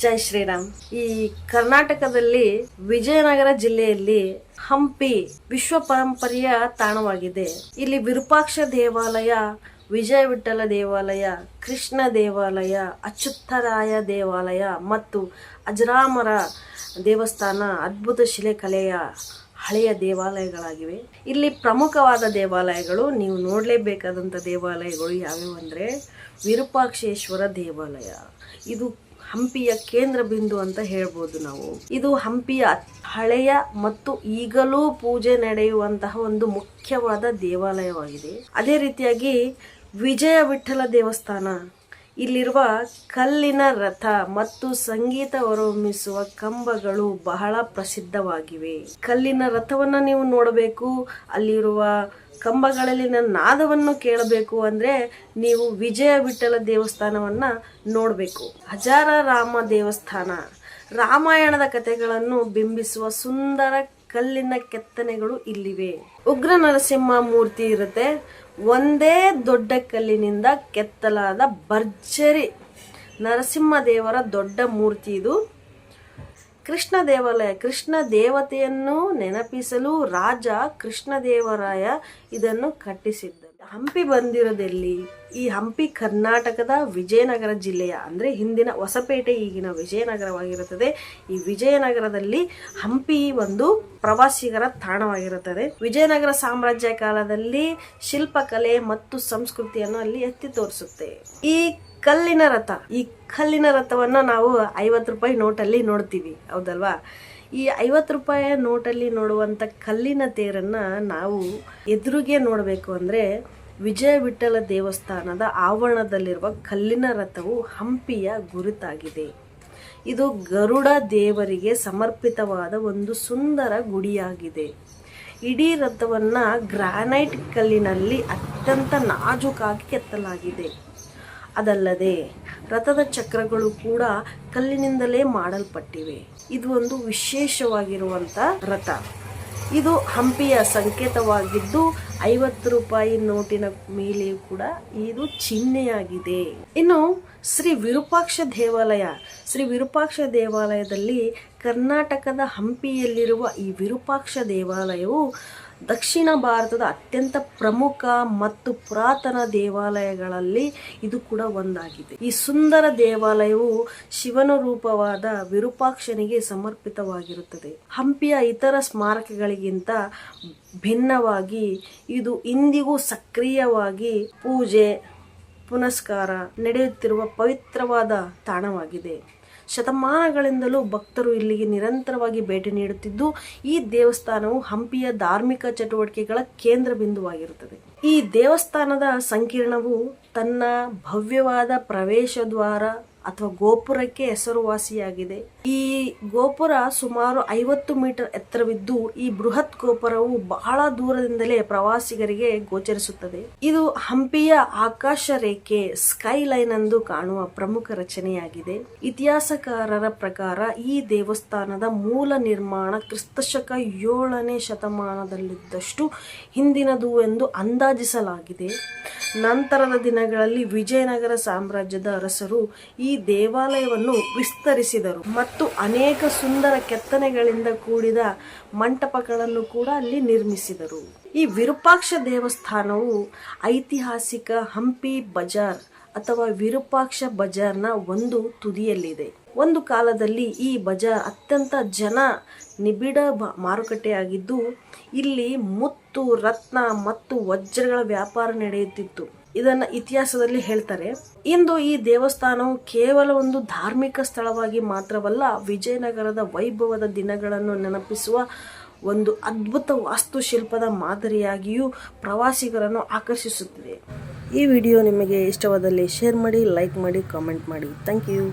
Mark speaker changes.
Speaker 1: ಜೈ ಶ್ರೀರಾಮ್. ಈ ಕರ್ನಾಟಕದಲ್ಲಿ ವಿಜಯನಗರ ಜಿಲ್ಲೆಯಲ್ಲಿ ಹಂಪಿ ವಿಶ್ವ ಪರಂಪರೆಯ ತಾಣವಾಗಿದೆ. ಇಲ್ಲಿ ವಿರೂಪಾಕ್ಷ ದೇವಾಲಯ, ವಿಜಯ ವಿಠಲ ದೇವಾಲಯ, ಕೃಷ್ಣ ದೇವಾಲಯ, ಅಚ್ಯುತರಾಯ ದೇವಾಲಯ ಮತ್ತು ಅಜರಾಮರ ದೇವಸ್ಥಾನ ಅದ್ಭುತ ಶಿಲೆಕಲೆಯ ಹಳೆಯ ದೇವಾಲಯಗಳಾಗಿವೆ. ಇಲ್ಲಿ ಪ್ರಮುಖವಾದ ದೇವಾಲಯಗಳು, ನೀವು ನೋಡಲೇಬೇಕಾದಂಥ ದೇವಾಲಯಗಳು ಯಾವ್ಯಾವು ಅಂದರೆ ವಿರೂಪಾಕ್ಷೇಶ್ವರ ದೇವಾಲಯ. ಇದು ಹಂಪಿಯ ಕೇಂದ್ರ ಬಿಂದು ಅಂತ ಹೇಳ್ಬೋದು ನಾವು. ಇದು ಹಂಪಿಯ ಹಳೆಯ ಮತ್ತು ಈಗಲೂ ಪೂಜೆ ನಡೆಯುವಂತಹ ಒಂದು ಮುಖ್ಯವಾದ ದೇವಾಲಯವಾಗಿದೆ. ಅದೇ ರೀತಿಯಾಗಿ ವಿಜಯ ವಿಠಲ ದೇವಸ್ಥಾನ, ಇಲ್ಲಿರುವ ಕಲ್ಲಿನ ರಥ ಮತ್ತು ಸಂಗೀತ ಹೊರಹೊಮ್ಮಿಸುವ ಕಂಬಗಳು ಬಹಳ ಪ್ರಸಿದ್ಧವಾಗಿವೆ. ಕಲ್ಲಿನ ರಥವನ್ನ ನೀವು ನೋಡಬೇಕು, ಅಲ್ಲಿರುವ ಕಂಬಗಳಲ್ಲಿನ ನಾದವನ್ನು ಕೇಳಬೇಕು ಅಂದ್ರೆ ನೀವು ವಿಜಯ ವಿಠಲ ದೇವಸ್ಥಾನವನ್ನ ನೋಡಬೇಕು. ಹಜಾರ ರಾಮ ದೇವಸ್ಥಾನ, ರಾಮಾಯಣದ ಕಥೆಗಳನ್ನು ಬಿಂಬಿಸುವ ಸುಂದರ ಕಲ್ಲಿನ ಕೆತ್ತನೆಗಳು ಇಲ್ಲಿವೆ. ಉಗ್ರ ನರಸಿಂಹ ಮೂರ್ತಿ ಇರುತ್ತೆ. ಒಂದೇ ದೊಡ್ಡ ಕಲ್ಲಿನಿಂದ ಕೆತ್ತಲಾದ ಭರ್ಜರಿ ನರಸಿಂಹ ದೇವರ ದೊಡ್ಡ ಮೂರ್ತಿ ಇದು. ಕೃಷ್ಣ ದೇವಾಲಯ, ಕೃಷ್ಣ ದೇವತೆಯನ್ನು ನೆನಪಿಸಲು ರಾಜ ಕೃಷ್ಣದೇವರಾಯ ಇದನ್ನು ಕಟ್ಟಿಸಿದ್ದರು. ಹಂಪಿ ಬಂದಿರೋದೆಲ್ಲಿ? ಈ ಹಂಪಿ ಕರ್ನಾಟಕದ ವಿಜಯನಗರ ಜಿಲ್ಲೆಯ, ಅಂದರೆ ಹಿಂದಿನ ಹೊಸಪೇಟೆ ಈಗಿನ ವಿಜಯನಗರವಾಗಿರುತ್ತದೆ. ಈ ವಿಜಯನಗರದಲ್ಲಿ ಹಂಪಿ ಒಂದು ಪ್ರವಾಸಿಗರ ತಾಣವಾಗಿರುತ್ತದೆ. ವಿಜಯನಗರ ಸಾಮ್ರಾಜ್ಯ ಕಾಲದಲ್ಲಿ ಶಿಲ್ಪಕಲೆ ಮತ್ತು ಸಂಸ್ಕೃತಿಯನ್ನು ಅಲ್ಲಿ ಎತ್ತಿ ತೋರಿಸುತ್ತೆ. ಈ ಕಲ್ಲಿನ ರಥ, ಈ ಕಲ್ಲಿನ ರಥವನ್ನ ನಾವು 50 ರೂಪಾಯಿ ನೋಟಲ್ಲಿ ನೋಡ್ತೀವಿ, ಹೌದಲ್ವಾ? ಈ 50 ರೂಪಾಯಿ ನೋಟಲ್ಲಿ ನೋಡುವಂಥ ಕಲ್ಲಿನ ತೇರನ್ನ ನಾವು ಎದುರಿಗೆ ನೋಡಬೇಕು ಅಂದರೆ ವಿಜಯ ವಿಠಲ ದೇವಸ್ಥಾನದ ಆವರಣದಲ್ಲಿರುವ ಕಲ್ಲಿನ ರಥವು ಹಂಪಿಯ ಗುರುತಾಗಿದೆ. ಇದು ಗರುಡ ದೇವರಿಗೆ ಸಮರ್ಪಿತವಾದ ಒಂದು ಸುಂದರ ಗುಡಿಯಾಗಿದೆ. ಇಡೀ ರಥವನ್ನ ಗ್ರಾನೈಟ್ ಕಲ್ಲಿನಲ್ಲಿ ಅತ್ಯಂತ ನಾಜೂಕಾಗಿ ಕೆತ್ತಲಾಗಿದೆ. ಅದಲ್ಲದೆ ರಥದ ಚಕ್ರಗಳು ಕೂಡ ಕಲ್ಲಿನಿಂದಲೇ ಮಾಡಲ್ಪಟ್ಟಿವೆ. ಇದು ಒಂದು ವಿಶೇಷವಾಗಿರುವಂಥ ರಥ. ಇದು ಹಂಪಿಯ ಸಂಕೇತವಾಗಿದ್ದು 50 ರೂಪಾಯಿ ನೋಟಿನ ಮೇಲೆಯೂ ಕೂಡ ಇದು ಚಿಹ್ನೆಯಾಗಿದೆ. ಇನ್ನು ಶ್ರೀ ವಿರೂಪಾಕ್ಷ ದೇವಾಲಯ, ಶ್ರೀ ವಿರೂಪಾಕ್ಷ ದೇವಾಲಯದಲ್ಲಿ ಕರ್ನಾಟಕದ ಹಂಪಿಯಲ್ಲಿರುವ ಈ ವಿರೂಪಾಕ್ಷ ದೇವಾಲಯವು ದಕ್ಷಿಣ ಭಾರತದ ಅತ್ಯಂತ ಪ್ರಮುಖ ಮತ್ತು ಪುರಾತನ ದೇವಾಲಯಗಳಲ್ಲಿ ಇದು ಕೂಡ ಒಂದಾಗಿದೆ. ಈ ಸುಂದರ ದೇವಾಲಯವು ಶಿವನ ರೂಪವಾದ ವಿರೂಪಾಕ್ಷನಿಗೆ ಸಮರ್ಪಿತವಾಗಿರುತ್ತದೆ. ಹಂಪಿಯ ಇತರ ಸ್ಮಾರಕಗಳಿಗಿಂತ ಭಿನ್ನವಾಗಿ ಇದು ಇಂದಿಗೂ ಸಕ್ರಿಯವಾಗಿ ಪೂಜೆ ಪುನಸ್ಕಾರ ನಡೆಯುತ್ತಿರುವ ಪವಿತ್ರವಾದ ತಾಣವಾಗಿದೆ. ಶತಮಾನಗಳಿಂದಲೂ ಭಕ್ತರು ಇಲ್ಲಿಗೆ ನಿರಂತರವಾಗಿ ಭೇಟಿ ನೀಡುತ್ತಿದ್ದು ಈ ದೇವಸ್ಥಾನವು ಹಂಪಿಯ ಧಾರ್ಮಿಕ ಚಟುವಟಿಕೆಗಳ ಕೇಂದ್ರ ಬಿಂದುವಾಗಿರುತ್ತದೆ. ಈ ದೇವಸ್ಥಾನದ ಸಂಕೀರ್ಣವು ತನ್ನ ಭವ್ಯವಾದ ಪ್ರವೇಶ ದ್ವಾರ ಅಥವಾ ಗೋಪುರಕ್ಕೆ ಹೆಸರುವಾಸಿಯಾಗಿದೆ. ಈ ಗೋಪುರ ಸುಮಾರು 50 ಮೀಟರ್ ಎತ್ತರವಿದ್ದು ಈ ಬೃಹತ್ ಗೋಪುರವು ಬಹಳ ದೂರದಿಂದಲೇ ಪ್ರವಾಸಿಗರಿಗೆ ಗೋಚರಿಸುತ್ತದೆ. ಇದು ಹಂಪಿಯ ಆಕಾಶ ರೇಖೆ ಸ್ಕೈ ಲೈನ್ ಎಂದು ಕಾಣುವ ಪ್ರಮುಖ ರಚನೆಯಾಗಿದೆ. ಇತಿಹಾಸಕಾರರ ಪ್ರಕಾರ ಈ ದೇವಸ್ಥಾನದ ಮೂಲ ನಿರ್ಮಾಣ ಕ್ರಿಸ್ತಶಕ 7ನೇ ಶತಮಾನದಲ್ಲಿದ್ದಷ್ಟು ಹಿಂದಿನದು ಎಂದು ಅಂದಾಜಿಸಲಾಗಿದೆ. ನಂತರದ ದಿನಗಳಲ್ಲಿ ವಿಜಯನಗರ ಸಾಮ್ರಾಜ್ಯದ ಅರಸರು ಈ ದೇವಾಲಯವನ್ನು ವಿಸ್ತರಿಸಿದರು ಮತ್ತು ಅನೇಕ ಸುಂದರ ಕೆತ್ತನೆಗಳಿಂದ ಕೂಡಿದ ಮಂಟಪಗಳನ್ನು ಕೂಡ ಅಲ್ಲಿ ನಿರ್ಮಿಸಿದರು. ಈ ವಿರೂಪಾಕ್ಷ ದೇವಸ್ಥಾನವು ಐತಿಹಾಸಿಕ ಹಂಪಿ ಬಜಾರ್ ಅಥವಾ ವಿರೂಪಾಕ್ಷ ಬಜಾರ್ನ ಒಂದು ತುದಿಯಲ್ಲಿದೆ. ಒಂದು ಕಾಲದಲ್ಲಿ ಈ ಬಜಾರ್ ಅತ್ಯಂತ ಜನ ನಿಬಿಡ ಮಾರುಕಟ್ಟೆಯಾಗಿದ್ದು ಇಲ್ಲಿ ಮುತ್ತು, ರತ್ನ ಮತ್ತು ವಜ್ರಗಳ ವ್ಯಾಪಾರ ನಡೆಯುತ್ತಿತ್ತು. ಇದನ್ನ ಇತಿಹಾಸದಲ್ಲಿ ಹೇಳ್ತಾರೆ. ಇಂದು ಈ ದೇವಸ್ಥಾನವು ಕೇವಲ ಒಂದು ಧಾರ್ಮಿಕ ಸ್ಥಳವಾಗಿ ಮಾತ್ರವಲ್ಲ, ವಿಜಯನಗರದ ವೈಭವದ ದಿನಗಳನ್ನು ನೆನಪಿಸುವ ಒಂದು ಅದ್ಭುತ ವಾಸ್ತುಶಿಲ್ಪದ ಮಾದರಿಯಾಗಿಯೂ ಪ್ರವಾಸಿಗರನ್ನು ಆಕರ್ಷಿಸುತ್ತಿದೆ. ಈ ವಿಡಿಯೋ ನಿಮಗೆ ಇಷ್ಟವಾದಲ್ಲಿ ಶೇರ್ ಮಾಡಿ, ಲೈಕ್ ಮಾಡಿ, ಕಾಮೆಂಟ್ ಮಾಡಿ. Thank you.